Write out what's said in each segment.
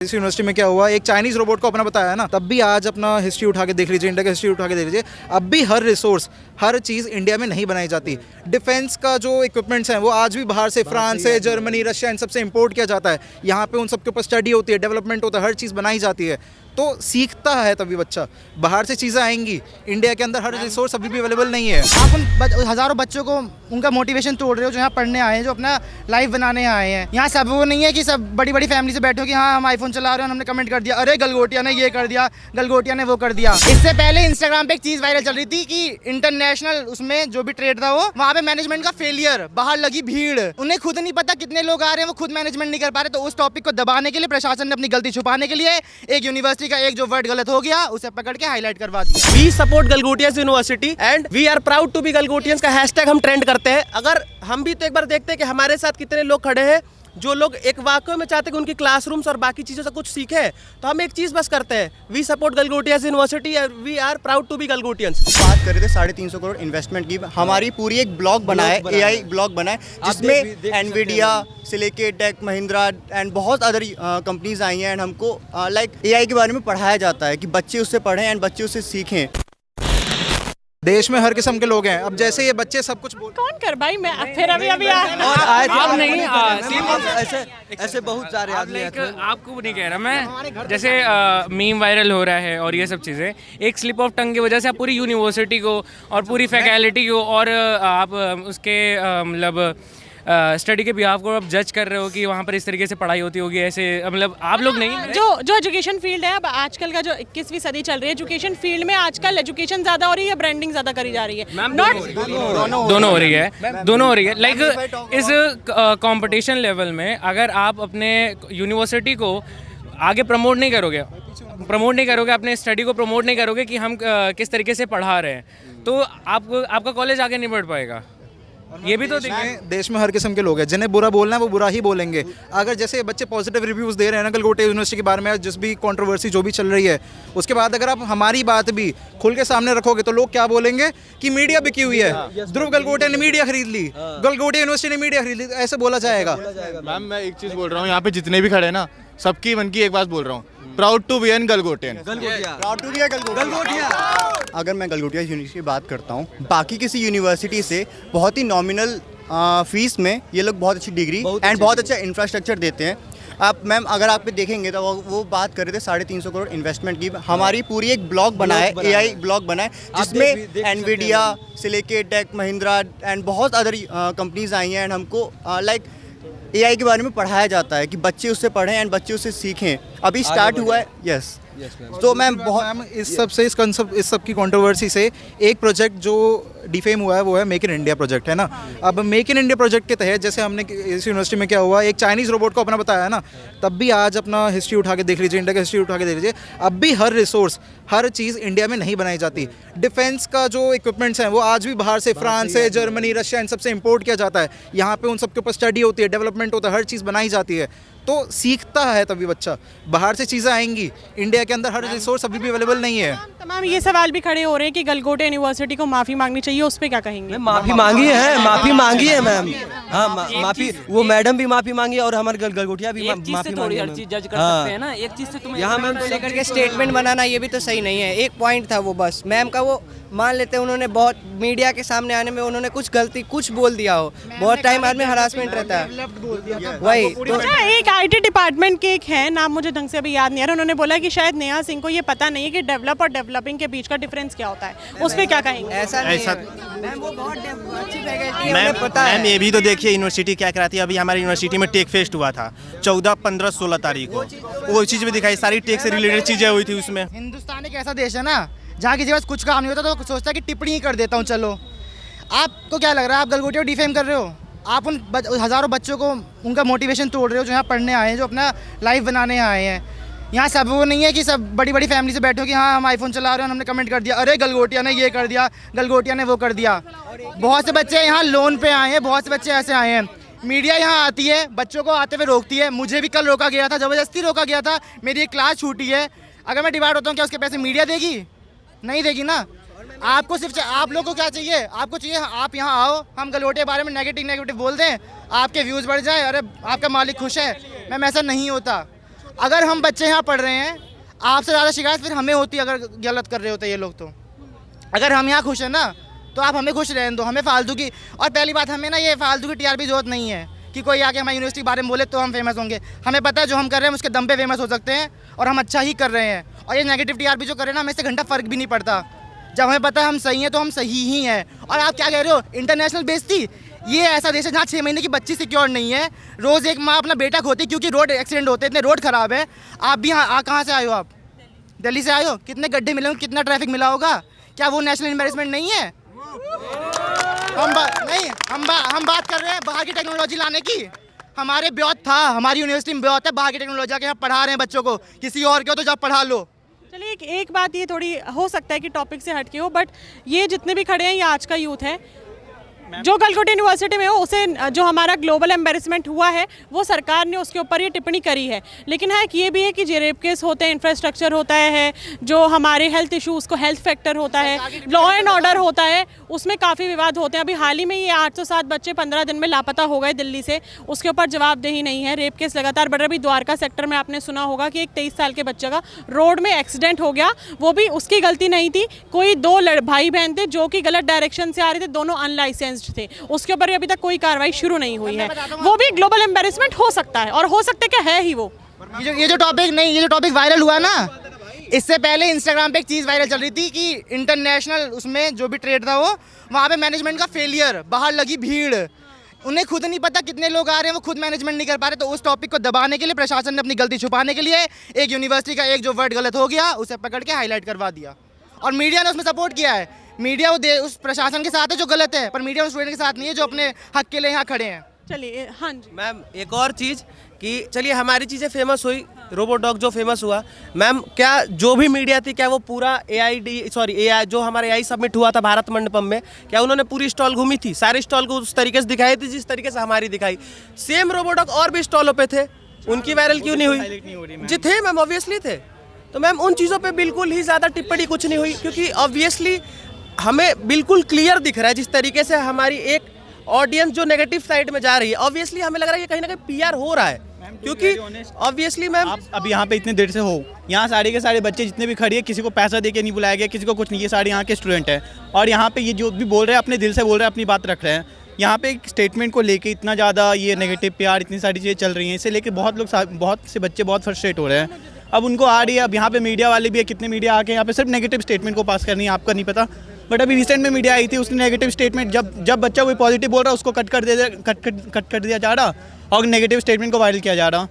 इस यूनिवर्सिटी में क्या हुआ, एक चाइनीज रोबोट को अपना बताया ना, तब भी आज अपना हिस्ट्री उठा के देख लीजिए, इंडिया का हिस्ट्री उठा के देख लीजिए, अब भी हर रिसोर्स, हर चीज़ इंडिया में नहीं बनाई जाती। डिफेंस का जो इक्विपमेंट्स हैं वो आज भी बाहर से, फ्रांस से, जर्मनी, रशिया, इन सब से इंपोर्ट किया जाता है। यहाँ पे उन सब के ऊपर स्टडी होती है, डेवलपमेंट होता है, हर चीज़ बनाई जाती है। तो सीखता है तभी बच्चा, बाहर से चीज़ें आएंगी, इंडिया के अंदर हर रिसोर्स अभी भी अवेलेबल नहीं है। आप उन हज़ारों बच्चों को उनका मोटिवेशन तोड़ रहे हो जो यहाँ पढ़ने आए हैं, जो अपना लाइफ बनाने आए हैं। यहाँ सब वो नहीं है कि सब बड़ी बड़ी फैमिली से बैठे हो कि हाँ हम आईफोन चला रहे हैं, हमने कमेंट कर दिया अरे गलगोटिया ने ये कर दिया, गलगोटिया ने वो कर दिया। इससे पहले इंस्टाग्राम पे एक चीज़ वायरल चल रही थी कि इंटरनेशनल उसमें जो भी ट्रेड था वो वहाँ पे मैनेजमेंट का फेलियर, बाहर लगी भीड़, उन्हें खुद नहीं पता कितने लोग आ रहे हैं, वो खुद मैनेजमेंट नहीं कर पा रहे। तो उस टॉपिक को दबाने के लिए प्रशासन ने अपनी गलती छुपाने के लिए एक यूनिवर्सिटी का एक जो वर्ड गलत हो गया उसे पकड़ के हाईलाइट करवा दिया। We support Galgotians university and we are proud to be Galgotians का हैशटैग हम ट्रेंड करते हैं। अगर हम भी तो एक बार देखते हैं कि हमारे साथ कितने लोग खड़े हैं जो लोग एक वाकई में चाहते हैं कि उनकी क्लासरूम्स और बाकी चीज़ों से कुछ सीखे, तो हम एक चीज़ बस करते हैं, we support Galgotians university, we are proud to be Galgotians. बात कर रहे थे 350 करोड़ इन्वेस्टमेंट की, हमारी पूरी एक ब्लॉग बना है, एआई ब्लॉग बना है, जिसमें एनवीडिया से लेके टेक महिंद्रा एंड बहुत अदर कंपनीज आई हैं। एंड हमको लाइक एआई के बारे में पढ़ाया जाता है कि बच्चे उससे पढ़ें एंड बच्चे उससे सीखें। देश में हर किस्म के लोग हैं। अब जैसे ये बच्चे सब कुछ कौन कर भाई, मैं फिर अभी आप नहीं ऐसे बहुत सारे आदमी हैं। आपको नहीं कह रहा मैं, जैसे मीम वायरल हो रहा है और ये सब चीज़ें, एक स्लिप ऑफ टंग की वजह से आप पूरी यूनिवर्सिटी को और पूरी फैकल्टी को और आप उसके मतलब स्टडी के बिहाफ को आप जज कर रहे हो कि वहाँ पर इस तरीके से पढ़ाई होती होगी, ऐसे मतलब आप लोग नहीं। जो एजुकेशन फील्ड है अब आजकल का, जो 21वीं सदी चल रही है, एजुकेशन फील्ड में आजकल एजुकेशन ज़्यादा हो रही है, ब्रांडिंग ज़्यादा करी जा रही है। दोनों हो रही है लाइक इस कंपटीशन लेवल में अगर आप अपने यूनिवर्सिटी को आगे प्रमोट नहीं करोगे, अपने स्टडी को प्रमोट नहीं करोगे कि हम किस तरीके से पढ़ा रहे हैं, तो आपका कॉलेज आगे नहीं बढ़ पाएगा। ये भी तो देश में हर किस्म के लोग हैं, जिन्हें बुरा बोलना है वो बुरा ही बोलेंगे। अगर जैसे बच्चे पॉजिटिव रिव्यूज़ दे रहे हैं ना गलगोटिया यूनिवर्सिटी के बारे में, जिस भी कंट्रोवर्सी जो भी चल रही है, उसके बाद अगर आप हमारी बात भी खुल के सामने रखोगे तो लोग क्या बोलेंगे कि मीडिया बिकी हुई है, ध्रुव गलगोटिया ने मीडिया खरीद ली, गलगोटिया यूनिवर्सिटी ने मीडिया खरीद ली, ऐसे बोला जाएगा। मैम मैं एक चीज़ बोल रहा हूँ, यहाँ पे जितने भी खड़े हैं ना, सबकी मन की एक बात बोल रहा हूँ, प्राउड टू बी एन गलगोटियन। अगर मैं गलगोटिया यूनिवर्सिटी की बात करता हूँ, बाकी किसी यूनिवर्सिटी से बहुत ही नॉमिनल फीस में ये लोग बहुत अच्छी डिग्री एंड बहुत अच्छा इंफ्रास्ट्रक्चर देते हैं। आप मैम अगर आप पे देखेंगे तो वो बात कर रहे थे 350 करोड़ इन्वेस्टमेंट की, हमारी पूरी एक ब्लॉग बना है, एआई ब्लॉग बना है, जिसमें एनवीडिया से लेके टेक महिंद्रा एंड बहुत अदर कंपनीज आई हैं। एंड हमको लाइक एआई के बारे में पढ़ाया जाता है कि बच्चे उससे पढ़ें एंड बच्चे उससे सीखें। अभी स्टार्ट हुआ है। यस तो मैम बहुत इस सब की कंट्रोवर्सी से एक प्रोजेक्ट जो डिफेम हुआ है वो है मेक इन इंडिया प्रोजेक्ट, है ना। अब मेक इन इंडिया प्रोजेक्ट के तहत जैसे हमने इस यूनिवर्सिटी में क्या हुआ, एक चाइनीज़ रोबोट को अपना बताया ना, तब भी आज अपना हिस्ट्री उठा के देख लीजिए, इंडिया का हिस्ट्री उठा के देख लीजिए, अब भी हर रिसोर्स, हर चीज़ इंडिया में नहीं बनाई जाती। डिफेंस का जो इक्विपमेंट्स हैं वो आज भी बाहर से, फ्रांस से, जर्मनी, रशिया, इन सब से इंपोर्ट किया जाता है। यहाँ पे उन सब के ऊपर स्टडी होती है, डेवलपमेंट होता है, हर चीज़ बनाई जाती है। तो सीखता है तभी बच्चा, बाहर से चीज़ें आएंगी, इंडिया के अंदर हर रिसोर्स अभी भी अवेलेबल नहीं है। तमाम ये सवाल भी खड़े हो रहे हैं कि गलगोटिया यूनिवर्सिटी को माफ़ी मांगनी चाहिए, उस पर क्या कहेंगे? माफ़ी मांगी है मैम। हाँ माफ़ी, वो मैडम भी माफ़ी मांगी और हमारे गलगोटिया भी माफ़ी मांगी। हर चीज जज कर सकते हैं ना, एक चीज से तुम्हें यहाँ मैम लेकर के स्टेटमेंट बनाना ये भी तो सही नहीं है। एक पॉइंट था वो, बस मैम का वो मान लेते हैं, उन्होंने बहुत मीडिया के सामने आने में उन्होंने कुछ गलती कुछ बोल दिया हो, बहुत टाइम आदमी हरासमेंट रहता है वही तो। एक आईटी डिपार्टमेंट के एक है, नाम मुझे ढंग से अभी याद नहीं आ रहा, उन्होंने बोला कि शायद नेहा सिंह को ये पता नहीं है कि डेवलप और डेवलपिंग के बीच का डिफरेंस क्या होता है, उस पर क्या कहेंगे? ऐसा मैम वो बहुत अच्छी फैकल्टी है, उन्हें पता है। मैम ये भी तो देखिए यूनिवर्सिटी क्या कराती है। अभी हमारी यूनिवर्सिटी में टेक फेस्ट हुआ था 14, 15, 16 तारीख को, वो चीज़ भी दिखाई, सारी टेक से रिलेटेड चीज़ें हुई थी उसमें। हिंदुस्तान एक ऐसा देश है ना जहाँ किसी के पास कुछ काम नहीं होता तो सोचता है कि टिप्पणी ही कर देता हूँ। चलो आपको क्या लग रहा है, आप गलगोटिया को डिफेम कर रहे हो? आप उन हज़ारों बच्चों को उनका मोटिवेशन तोड़ रहे हो जो यहाँ पढ़ने आए हैं, जो अपना लाइफ बनाने आए हैं। यहाँ सब वो नहीं है कि सब बड़ी बड़ी फैमिली से बैठे हो कि हाँ हम आईफोन चला रहे हैं, हमने कमेंट कर दिया अरे गलगोटिया ने ये कर दिया, गलगोटिया ने वो कर दिया। बहुत से बच्चे यहाँ लोन पे आए हैं, बहुत से बच्चे ऐसे आए हैं। मीडिया यहाँ आती है, बच्चों को आते हुए रोकती है। मुझे भी कल रोका गया था, ज़बरदस्ती रोका गया था, मेरी एक क्लास छूटी है। अगर मैं डिवाइड होता हूँ क्या उसके पैसे मीडिया देगी? नहीं देगी ना। आपको सिर्फ आप लोगों को क्या चाहिए? आपको चाहिए आप यहाँ आओ, हम गलगोटिया के बारे में नेगेटिव बोल दें, आपके व्यूज़ बढ़ जाए, अरे आपका मालिक खुश है। मैम ऐसा नहीं होता। अगर हम बच्चे यहाँ पढ़ रहे हैं, आपसे ज़्यादा शिकायत फिर हमें होती है अगर गलत कर रहे होते ये लोग। तो अगर हम यहाँ खुश हैं ना, तो आप हमें खुश रहने दो, हमें फालतू की, और पहली बात हमें ना ये फालतू की टीआरपी जरूरत नहीं है कि कोई आके हमारी यूनिवर्सिटी के बारे में बोले तो हम फेमस होंगे। हमें पता है जो हम कर रहे हैं उसके दम पे फेमस हो सकते हैं और हम अच्छा ही कर रहे हैं। और ये नेगेटिव टीआरपी जो कर रहे हैं ना, हमें इससे घंटा फ़र्क भी नहीं पड़ता। जब हमें पता है हम सही हैं तो हम सही ही हैं। और आप क्या कह रहे हो, इंटरनेशनल बेइज्जती? ये ऐसा देश है जहाँ 6 महीने की बच्ची सिक्योर नहीं है, रोज़ एक माँ अपना बेटा खोती क्योंकि रोड एक्सीडेंट होते हैं, इतने रोड ख़राब है। आप भी यहाँ कहाँ से आए हो? आप दिल्ली से आए हो? कितने गड्ढे मिले होंगे, कितना ट्रैफिक मिला होगा? क्या वो नेशनल एम्बेरसमेंट नहीं है? हम बात कर रहे हैं बाहर की टेक्नोलॉजी लाने की। हमारे ब्योत था, हमारी यूनिवर्सिटी में ब्योत है बाहर की टेक्नोलॉजी के, यहाँ पढ़ा रहे हैं बच्चों को। किसी और के हो तो जब पढ़ा लो। चलिए एक बात ये थोड़ी हो सकता है कि टॉपिक से हटके हो, बट ये जितने भी खड़े हैं ये आज का यूथ है जो गलगोटी यूनिवर्सिटी में हो। उसे जो हमारा ग्लोबल एम्बेरसमेंट हुआ है वो सरकार ने उसके ऊपर ये टिप्पणी करी है। लेकिन हाँ ये भी है कि जो रेप केस होते हैं, इंफ्रास्ट्रक्चर होता है, जो हमारे हेल्थ इशू उसको हेल्थ फैक्टर होता है, लॉ एंड ऑर्डर होता है, उसमें काफ़ी विवाद होते हैं। अभी हाल ही में ये 807 बच्चे 15 दिन में लापता हो गए दिल्ली से, उसके ऊपर जवाबदेही नहीं है। रेप केस लगातार बढ़ रहा है। अभी द्वारका सेक्टर में आपने सुना होगा कि एक 23 साल के बच्चे का रोड में एक्सीडेंट हो गया, वो भी उसकी गलती नहीं थी। कोई 2 भाई बहन थे जो कि गलत डायरेक्शन से आ रहे थे, दोनों अनलाइसेंस्ड थे, उसके ऊपर अभी तक कोई कार्रवाई शुरू नहीं हुई है। वो भी ग्लोबल एम्बेरसमेंट हो सकता है, और हो सकता है क्या है ही वो। ये जो टॉपिक वायरल हुआ ना, इससे पहले इंस्टाग्राम पे एक चीज़ वायरल चल रही थी कि इंटरनेशनल उसमें जो भी ट्रेड था वो, वहाँ पे मैनेजमेंट का फेलियर, बाहर लगी भीड़, उन्हें खुद नहीं पता कितने लोग आ रहे हैं, वो खुद मैनेजमेंट नहीं कर पा रहे। तो उस टॉपिक को दबाने के लिए प्रशासन ने अपनी गलती छुपाने के लिए एक यूनिवर्सिटी का एक जो वर्ड गलत हो गया उसे पकड़ के हाईलाइट करवा दिया, और मीडिया ने उसमें सपोर्ट किया है। मीडिया उस प्रशासन के साथ है जो गलत है, पर मीडिया उस स्टूडेंट के साथ नहीं है जो अपने हक के लिए यहाँ खड़े हैं। चलिए हाँ जी मैम, एक और चीज़ कि चलिए हमारी चीज़ें फेमस हुई, रोबोडॉग जो फेमस हुआ, मैम क्या जो भी मीडिया थी क्या वो पूरा AI जो हमारा AI सबमिट हुआ था भारत मंडपम में, क्या उन्होंने पूरी स्टॉल घूमी थी? सारे स्टॉल को उस तरीके से दिखाई थी जिस तरीके से हमारी दिखाई। सेम रोबोडॉग और भी स्टॉलों पे थे, उनकी वायरल क्यों नहीं हुई? जी थे मैम, ऑब्वियसली थे। तो मैम उन चीज़ों पे बिल्कुल ही ज़्यादा टिप्पणी कुछ नहीं हुई, क्योंकि ऑब्वियसली हमें बिल्कुल क्लियर दिख रहा है जिस तरीके से हमारी एक ऑडियंस जो नेगेटिव साइड में जा रही है। ऑब्वियसली हमें लग रहा है कि कहीं ना कहीं PR हो रहा है, क्योंकि ऑब्वियसली मैम आप अब यहाँ पे इतने देर से हो, यहाँ सारे के सारे बच्चे जितने भी खड़े हैं, किसी को पैसा दे के नहीं बुलाया गया, किसी को कुछ नहीं, ये सारे यहाँ के स्टूडेंट हैं। और यहाँ पे ये जो भी बोल रहे हैं अपने दिल से बोल रहे हैं, अपनी बात रख रहे हैं। यहाँ पे एक स्टेटमेंट को लेके इतना ज़्यादा ये नेगेटिव PR, इतनी सारी चीज़ें चल रही हैं, इसे लेके बहुत से बच्चे बहुत फ्रस्ट्रेट हो रहे हैं। अब उनको आ रही है, अब यहाँ पे मीडिया वाले भी है, कितने मीडिया आके यहाँ पे सिर्फ नेगेटिव स्टेटमेंट को पास करनी है, आपका नहीं पता। बट अभी रिसेंट में मीडिया आई थी, उसने नेगेटिव स्टेटमेंट, जब बच्चा कोई पॉजिटिव बोल रहा है उसको कट कर दिया जा रहा, और नेगेटिव स्टेटमेंट को वायरल किया जा रहा,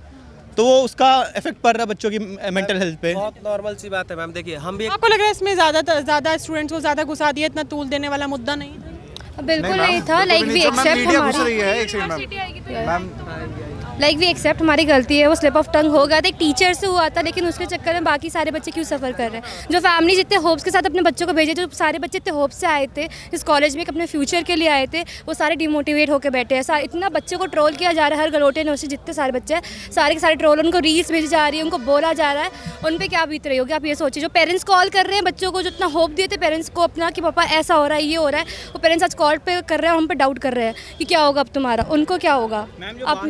तो वो उसका इफेक्ट पड़ रहा है बच्चों की मेंटल हेल्थ पे। बहुत नॉर्मल सी बात है मैम। देखिए हम भी आपको लग रहा है इसमें ज़्यादा स्टूडेंट्स को ज़्यादा घुसा दिया, इतना तूल देने वाला मुद्दा नहीं था? बिल्कुल नहीं था। लाइक वी एक्सेप्ट हमारी गलती है, वो स्लिप ऑफ टंग हो गया था, एक टीचर से हुआ था, लेकिन उसके चक्कर में बाकी सारे बच्चे क्यों सफ़र कर रहे हैं? जो फैमिली जितने होप्स के साथ अपने बच्चों को भेजे, जो सारे बच्चे इतने होप से आए थे इस कॉलेज में, अपने फ्यूचर के लिए आए थे, वो सारे डिमोटिवेट होकर बैठे हैं। इतना बच्चों को ट्रोल किया जा रहा है, हर गलगोटिया यूनिवर्सिटी जितने सारे बच्चे हैं सारे के सारे ट्रोल, उनको रील्स भेजी जा रही है, उनको बोला जा रहा है, उन पर क्या बीत रही होगी आप ये सोचिए। जो पेरेंट्स कॉल कर रहे हैं बच्चों को, जो इतना होप दिए थे पेरेंट्स को अपना कि पापा ऐसा हो रहा है, ये हो रहा है, वो पेरेंट्स आज कॉल पे कर रहे हैं और हम पे डाउट कर रहे हैं कि क्या होगा अब तुम्हारा, उनको क्या होगा। आप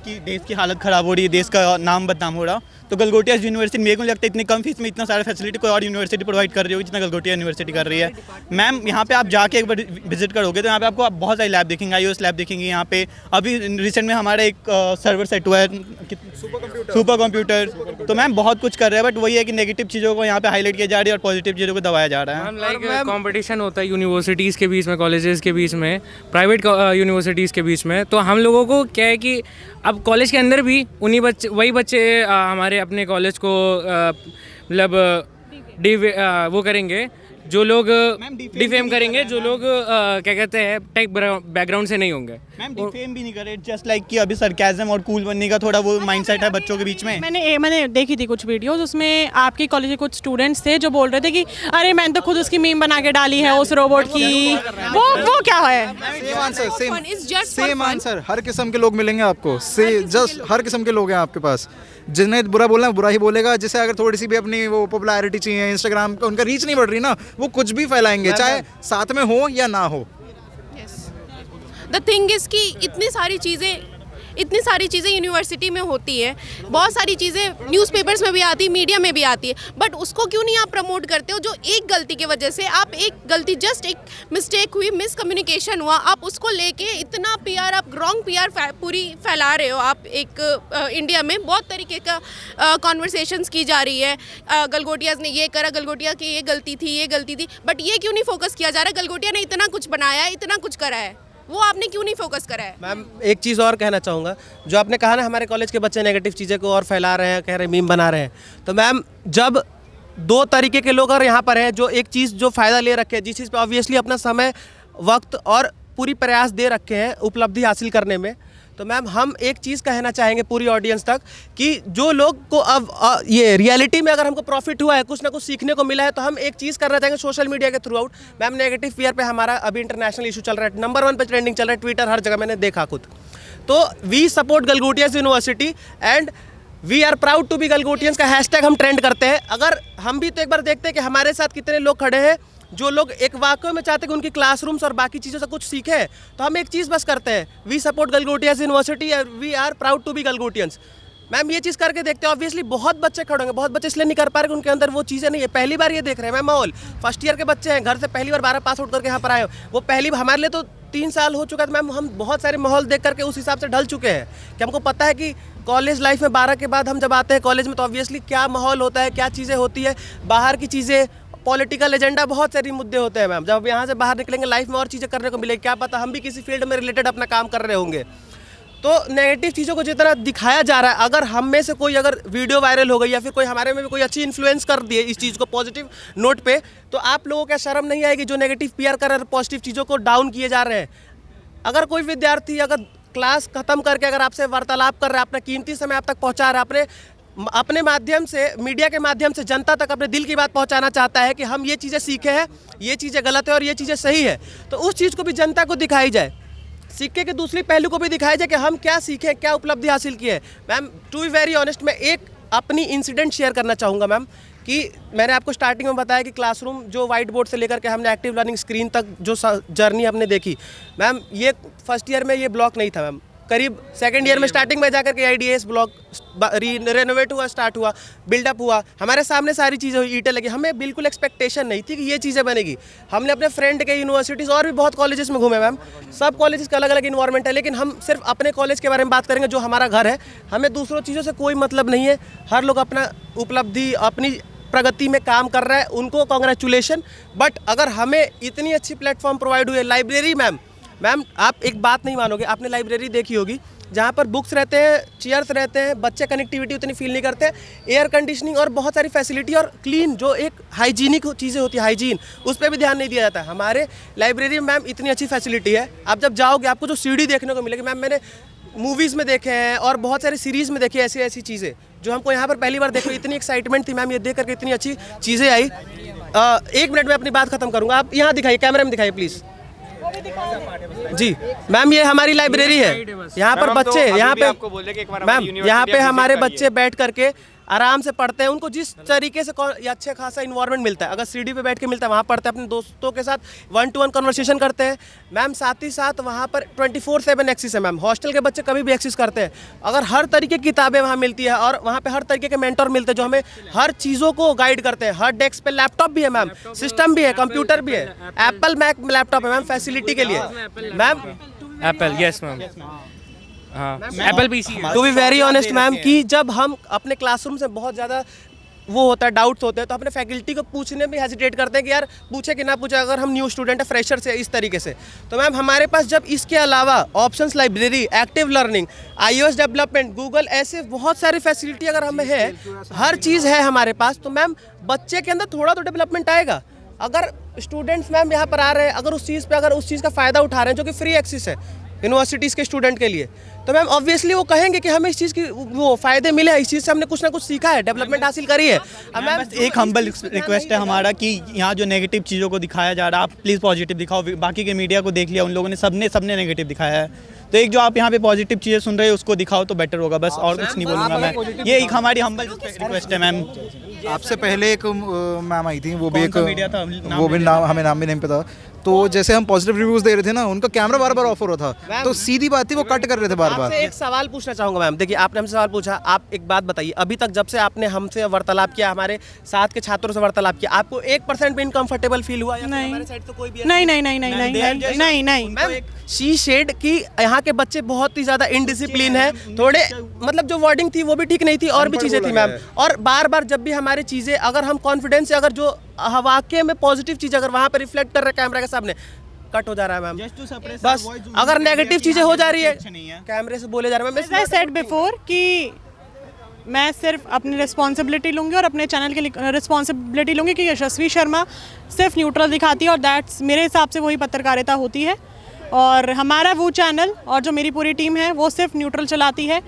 देश की हालत खराब हो रही है, देश का नाम बदनाम हो रहा, तो गलगोटिया यूनिवर्सिटी मेरे को लगता है इतनी कम फीस में इतना सारा फैसिलिटी कोई और यूनिवर्सिटी प्रोवाइड कर रही होगी जितना गलगोटिया यूनिवर्सिटी कर रही है। मैम यहाँ पे आप जाके एक बार विजिट करोगे तो यहाँ पे आपको आप बहुत सारी लैब देखेंगे, IOS लैब देखेंगे। यहाँ पे अभी रिसेंट में हमारा एक सर्वर सेट हुआ है, सुपर कंप्यूटर। तो मैम बहुत कुछ कर रहे हैं, बट वही है कि नेगेटिव चीज़ों को यहाँ पे हाईलाइट किया जा रही है और पॉजिटिव चीज़ों को दबाया जा रहा है। लाइक कंपटीशन होता है यूनिवर्सिटीज़ के बीच में, कॉलेजेस के बीच में, प्राइवेट यूनिवर्सिटीज़ के बीच में। तो हम लोगों को क्या है कि अब कॉलेज के अंदर भी वही बच्चे हमारे अपने कॉलेज को मतलब वो करेंगे, जो लोग डिफेम करेंगे, जो लोग क्या कहते हैं टेक बैकग्राउंड से नहीं होंगे। मैम डिफेम भी नहीं करे, जस्ट लाइक कि अभी सरकाज़म और कूल बनने का थोड़ा वो माइंडसेट है बच्चों के बीच में। मैंने देखी थी कुछ वीडियोस, उसमें आपके कॉलेज के कुछ स्टूडेंट्स थे जो बोल रहे थे कि अरे मैंने तो खुद उसकी मीम बना के डाली है उस रोबोट की। वो क्या है? सेम आंसर हर किस्म के लोग मिलेंगे आपको, जस्ट हर किस्म के लोग हैं आपके पास। जिन्हें बुरा बोलना है बुरा ही बोलेगा, जिसे अगर थोड़ी सी भी अपनी वो पॉपुलैरिटी चाहिए, इंस्टाग्राम का उनका रीच नहीं बढ़ रही ना, वो कुछ भी फैलाएंगे, चाहे साथ में हो या ना हो। द थिंग इज कि इतनी सारी चीज़ें इतनी सारी चीज़ें यूनिवर्सिटी में होती हैं, बहुत सारी चीज़ें न्यूज़पेपर्स में भी आती है, मीडिया में भी आती है, बट उसको क्यों नहीं आप प्रमोट करते हो? जो एक गलती की वजह से आप एक गलती, जस्ट एक मिस्टेक हुई, मिसकम्युनिकेशन हुआ, आप उसको लेके इतना पीआर, आप रॉन्ग पीआर पूरी फैला रहे हो। आप एक इंडिया में बहुत तरीके का कॉन्वर्सेशंस की जा रही है, गलगोटियाज़ ने ये करा, गलगोटिया की ये गलती थी, बट ये क्यों नहीं फोकस किया जा रहा है? गलगोटिया ने इतना कुछ बनाया है, इतना कुछ करा है, वो आपने क्यों नहीं फोकस करा है? मैम एक चीज़ और कहना चाहूँगा, जो आपने कहा ना हमारे कॉलेज के बच्चे नेगेटिव चीज़ें को और फैला रहे हैं, कह रहे हैं मीम बना रहे हैं, तो मैम जब दो तरीके के लोग अगर यहाँ पर हैं जो एक चीज़ जो फ़ायदा ले रखे हैं, जिस चीज़ पे ऑब्वियसली अपना समय, वक्त और पूरी प्रयास दे रखे हैं उपलब्धि हासिल करने में, तो मैम हम एक चीज़ कहना चाहेंगे पूरी ऑडियंस तक कि जो लोग को अब ये रियलिटी में अगर हमको प्रॉफिट हुआ है, कुछ ना कुछ सीखने को मिला है, तो हम एक चीज़ करना चाहेंगे सोशल मीडिया के through out. Ma'am negative PR पे हमारा अभी इंटरनेशनल इशू चल रहा है, नंबर 1 पे ट्रेंडिंग चल रहा है, ट्विटर हर जगह मैंने देखा खुद। तो we support Galgotias university and we are proud to be Galgotians का हैशटैग हम ट्रेंड करते हैं। अगर हम भी तो एक बार देखते हैं कि हमारे साथ कितने लोग खड़े हैं जो लोग एक वाकई में चाहते हैं कि उनकी क्लासरूम्स और बाकी चीज़ों से कुछ सीखें, तो हम एक चीज़ बस करते हैं, we support Galgotias university, we are proud to be Galgotians. Ma'am ये चीज़ करके देखते हैं, ऑब्वियसली बहुत बच्चे खड़े होंगे, बहुत बच्चे इसलिए नहीं कर पा रहे कि उनके अंदर वो चीज़ें नहीं है, पहली बार ये देख रहे हैं मैम माहौल, फर्स्ट ईयर के बच्चे हैं, घर से पहली बार 12 पास आउट करके यहाँ पर आए, वो पहली हमारे लिए तो 3 साल हो चुका है, मैम हम बहुत सारे माहौल देख करके उस हिसाब से ढल चुके हैं कि हमको पता है कि कॉलेज लाइफ में 12 के बाद हम जब आते हैं कॉलेज में तो ऑब्वियसली क्या माहौल होता है, क्या चीज़ें होती है, बाहर की चीज़ें, पॉलिटिकल एजेंडा, बहुत सारी मुद्दे होते हैं मैम। जब यहाँ से बाहर निकलेंगे लाइफ में और चीज़ें करने को मिलेगी, क्या पता हम भी किसी फील्ड में रिलेटेड अपना काम कर रहे होंगे। तो नेगेटिव चीज़ों को जितना दिखाया जा रहा है, अगर हम में से कोई अगर वीडियो वायरल हो गई या फिर कोई हमारे में भी कोई अच्छी इन्फ्लुएंस कर दिए इस चीज़ को पॉजिटिव नोट पे, तो आप लोगों को शर्म नहीं आएगी जो नेगेटिव पीआर कर रहे हैं, पॉजिटिव चीज़ों को डाउन किए जा रहे हैं। अगर कोई विद्यार्थी अगर क्लास खत्म करके अगर आपसे वार्तालाप कर रहा है, अपना कीमती समय आप तक पहुँचा रहा है, अपने माध्यम से, मीडिया के माध्यम से जनता तक अपने दिल की बात पहुंचाना चाहता है कि हम ये चीज़ें सीखे हैं, ये चीज़ें गलत है और ये चीज़ें सही है, तो उस चीज़ को भी जनता को दिखाई जाए, सिक्के के दूसरी पहलू को भी दिखाया जाए कि हम क्या सीखे, क्या उपलब्धि हासिल की है। Ma'am to be very honest, मैं एक अपनी इंसिडेंट शेयर करना चाहूँगा मैम, कि मैंने आपको स्टार्टिंग में बताया कि क्लासरूम जो वाइट बोर्ड से लेकर के हमने एक्टिव लर्निंग स्क्रीन तक जो जर्नी हमने देखी, मैम ये फर्स्ट ईयर में ये ब्लॉक नहीं था मैम, करीब सेकंड ईयर में स्टार्टिंग में जाकर के IDS ब्लॉक रेनोवेट हुआ, स्टार्ट हुआ, बिल्डअप हुआ, हमारे सामने सारी चीज़ें हुई, ईंटें लगी, हमें बिल्कुल एक्सपेक्टेशन नहीं थी कि ये चीज़ें बनेगी। हमने अपने फ्रेंड के यूनिवर्सिटीज़ और भी बहुत कॉलेजेस में घूमे मैम, सब कॉलेजेस का अलग अलग इन्वायरमेंट है, लेकिन हम सिर्फ अपने कॉलेज के बारे में बात करेंगे जो हमारा घर है, हमें दूसरों चीज़ों से कोई मतलब नहीं है। हर लोग अपना उपलब्धि, अपनी प्रगति में काम कर रहा है, उनको कॉन्ग्रेचुलेशन। बट अगर हमें इतनी अच्छी प्लेटफॉर्म प्रोवाइड हुई है, लाइब्रेरी मैम आप एक बात नहीं मानोगे, आपने लाइब्रेरी देखी होगी जहाँ पर बुक्स रहते हैं, चेयर्स रहते हैं, बच्चे कनेक्टिविटी उतनी फील नहीं करते, एयर कंडीशनिंग और बहुत सारी फैसिलिटी और क्लीन जो एक हाइजीनिक चीज़ें होती है, हाइजीन, उस पर भी ध्यान नहीं दिया जाता है। हमारे लाइब्रेरी में मैम इतनी अच्छी फैसिलिटी है, आप जब जाओगे आपको जो सीढ़ी देखने को मिलेगी मैम, मैंने मूवीज़ में देखे हैं और बहुत सारी सीरीज़ में देखी ऐसी ऐसी चीज़ें जो हमको यहाँ पर पहली बार देखो, इतनी एक्साइटमेंट थी मैम ये देख करके, इतनी अच्छी चीज़ें आई। 1 मिनट में अपनी बात खत्म करूँगा, आप यहाँ दिखाइए, कैमरे में दिखाइए प्लीज़ जी। मैम ये हमारी लाइब्रेरी है, यहाँ पर बच्चे, यहाँ पे मैम यहाँ पे हमारे बच्चे बैठ करके आराम से पढ़ते हैं, उनको जिस तरीके से अच्छा खासा इन्वायरमेंट मिलता है, अगर सीढ़ी पे बैठ के मिलता है, वहाँ पढ़ते हैं, अपने दोस्तों के साथ 1-to-1 कन्वर्सेशन करते हैं मैम। साथ ही साथ वहाँ पर 24/7 एक्सेस है मैम, हॉस्टल के बच्चे कभी भी एक्सेस करते हैं, अगर हर तरीके की किताबें वहाँ मिलती है और वहाँ पे हर तरीके के मेंटर मिलते हैं जो हमें हर चीज़ों को गाइड करते हैं। हर डेस्क पे लैपटॉप भी है मैम, सिस्टम भी है, कंप्यूटर भी है, एप्पल मैक लैपटॉप है मैम फैसिलिटी के लिए मैम, एप्पल, यस मैम, हाँ Apple PC। To be very honest ma'am, कि जब हम अपने क्लासरूम से बहुत ज़्यादा वो होता है, डाउट्स होते हैं, तो अपने फैकल्टी को पूछने में हेजिटेट करते हैं कि यार पूछे कि ना पूछे, अगर हम न्यू स्टूडेंट है, फ्रेशर से इस तरीके से। तो मैम हमारे पास जब इसके अलावा options library, active learning, iOS development, Google, ऐसे बहुत सारी फैसिलिटी अगर हमें है, हर चीज़ है हमारे पास, तो मैम बच्चे के अंदर थोड़ा तो डेवलपमेंट आएगा। अगर स्टूडेंट्स मैम यहाँ पर आ रहे हैं, अगर उस चीज़ का फ़ायदा उठा रहे हैं जो कि फ्री एक्सेस है यूनिवर्सिटीज़ के स्टूडेंट के लिए, तो मैम ऑब्वियसली वो कहेंगे कि हमें इस चीज़ की वो फ़ायदे मिले हैं, इस चीज़ से हमने कुछ ना कुछ सीखा है, डेवलपमेंट हासिल करी है। मैम एक हम्बल रिक्वेस्ट है हमारा कि यहाँ जो नेगेटिव चीज़ों को दिखाया जा रहा है, आप प्लीज़ पॉजिटिव दिखाओ। बाकी के मीडिया को देख लिया उन लोगों ने, सबने नेगेटिव दिखाया है, तो एक जो आप यहाँ पे पॉजिटिव चीज़ें सुन रहे हो उसको दिखाओ तो बेटर होगा, बस और कुछ नहीं बोलूँगा मैं। ये एक हमारी हम्बल रिक्वेस्ट है मैम। आपसे पहले एक मैम आई थी, वो भी एक, वो भी नाम हमें नाम भी नहीं पता, तो जैसे हम पॉजिटिव रिव्यूज़ दे रहे थे ना, उनका कैमरा बार बार ऑफ हो रहा था, तो सीधी बात थी वो कट कर रहे थे बार बार बार। आपसे एक सवाल पूछना चाहूंगा मैम। देखिए आपने हमसे सवाल पूछा, आप एक बात बताइए, अभी तक जब से आपने हमसे वार्तालाप किया, हमारे साथ के छात्रों से वार्तालाप किया, आपको 1% भी इनकम्फर्टेबल फील हुआ? या फिर हमारे साइड से कोई भी नहीं नहीं नहीं नहीं नहीं नहीं नहीं नहीं मैम शी शेड की यहाँ के बच्चे बहुत ही ज्यादा इनडिसिप्लिन है, थोड़े मतलब जो वर्डिंग थी वो भी ठीक नहीं थी और भी चीजें थी मैम। और बार बार जब भी हमारी चीजें अगर हम कॉन्फिडेंस से अगर जो वाक्य में पॉजिटिव चीज अगर वहाँ पे रिफ्लेक्ट कर रहे कैमरा के सामने, कट हो जा रहा है मैम। बस अगर नेगेटिव चीजें हो जा रही है कैमरे से बोले जा रहे हैं। आई सेड बिफोर कि मैं सिर्फ अपनी रिस्पॉन्सिबिलिटी लूँगी और अपने चैनल की रिस्पॉन्सिबिलिटी लूँगी कि यशस्वी शर्मा सिर्फ न्यूट्रल दिखाती है और दैट्स मेरे हिसाब से वही पत्रकारिता होती है। और हमारा वो चैनल और जो मेरी पूरी टीम है वो सिर्फ न्यूट्रल चलाती है,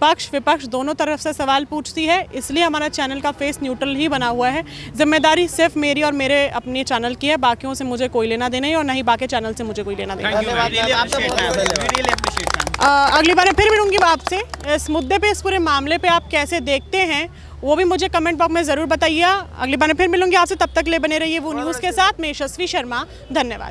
पक्ष विपक्ष दोनों तरफ से सवाल पूछती है, इसलिए हमारा चैनल का फेस न्यूट्रल ही बना हुआ है। जिम्मेदारी सिर्फ मेरी और मेरे अपने चैनल की है, बाकियों से मुझे कोई लेना देना नहीं और ना ही बाकी चैनल से मुझे कोई लेना देना। अगली बार फिर मिलूंगी आपसे इस मुद्दे पे, इस पूरे मामले पे आप कैसे देखते हैं वो भी मुझे कमेंट बॉक्स में ज़रूर बताइए। अगली बार फिर मिलूंगी आपसे, तब तक ले बने रहिए वो न्यूज़ के साथ। मैं यशस्वी शर्मा, धन्यवाद।